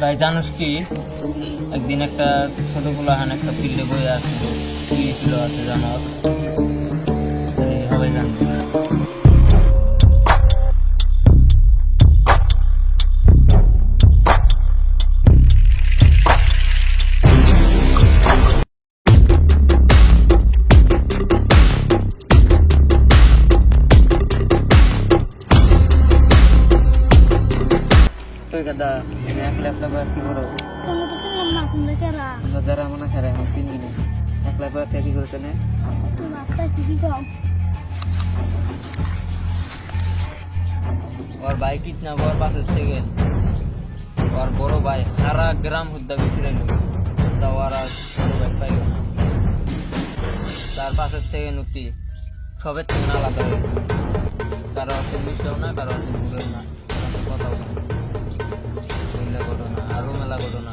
ভাই জানোস কি, একদিন একটা ছোট পোলাহান একটা ফিল্ডে বয়ে আসছিল, ছিল আছে জানার সবাই জানতো। Kada ini laptop কি করো? তুমি তো চিনলাম না তোমরা কারা? আমরা যারা মনে করে আমি চিনি না। laptop কি করতে ne? তুমি একটা কি দাও? और भाई कितना बार पास থেকে और বড় ভাই সারা গ্রাম হুদ্দা বিছিরাইল তাওয়ারা ছোট ভাই পাই তার পাশে থেকে নতি সবের থেকে আলাদা হয়ে কারণ তুমি না কারণ দূরে না কথা বলো ঘটনা আরো মেলা ঘটনা।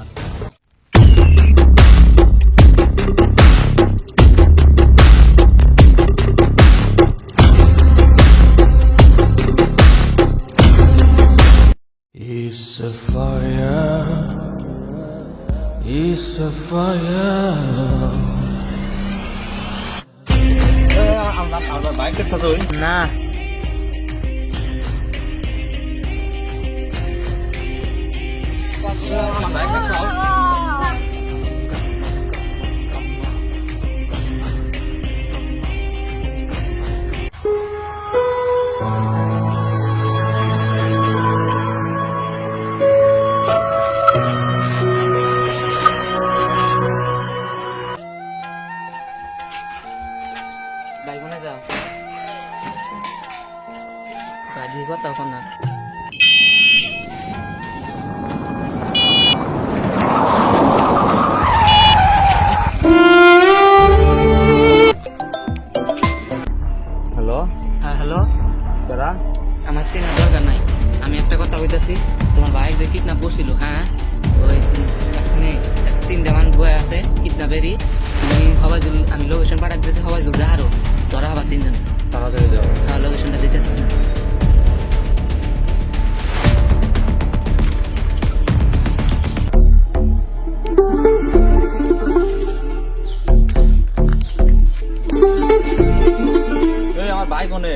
It's a fire, it's a fire. আমরা বাইকের সাথে না বাইকনে যাও কাজী কথা এখন না হ্যালো। হ্যাঁ হ্যালো, তোরা আমার চেনার দরকার নাই, আমি একটা কথা বলতেছি। তোমার ভাই যে কিডন্যাপ বসছিল, হ্যাঁ ওই এখানে 3টা মানুষ বয়ে আছে কিডন্যাপেরই। তুমি সবাই আমি লোকেশন পাঠাতে দিতেছি, সবাই যা আরো ধরা আবার 3জন তাড়াতাড়ি যাও। হ্যাঁ লোকেশনটা দিতেছি। আমার ভাই কোনে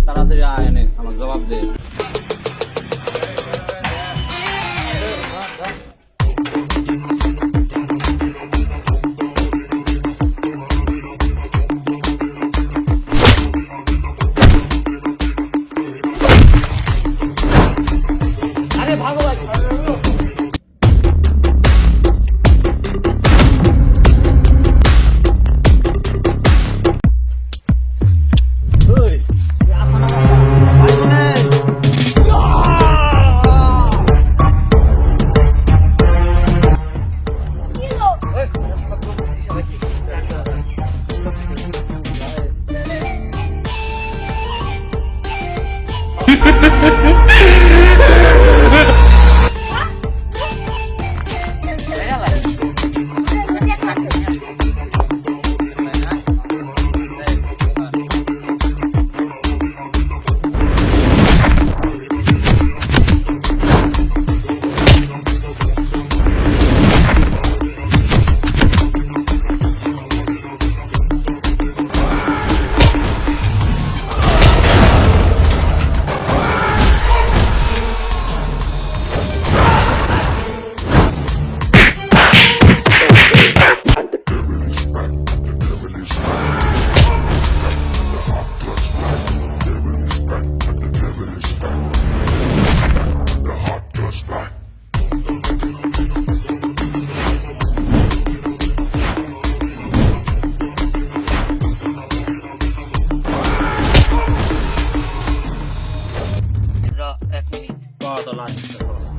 তাড়াতাড়ি আয় এনে আমার জবাব দে। আরে ভাগো ভাই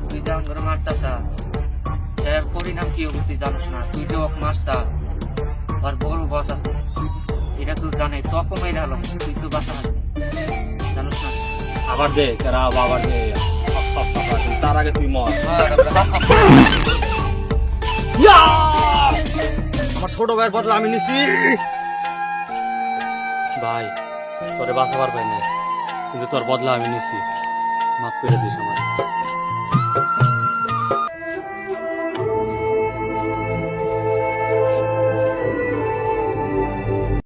তুই যে আমার মারতাসা এর পরিণাম কি হবে তুই জানিস না। তুই যে ওকে মারছা আর বড় বস আছে এটা তুই জানে তোকে মেরে হলাম, তুই তো বাঁচা জানিস না। আবার দে কেরা আবার দে তার আগে তুই মর। আমার ছোট ভাইয়ের বদলা আমি নিছি ভাই, তোরে বাঁচাবার পাই না কিন্তু তোর বদলা আমি নিছি, মাফ করে দিস আমার।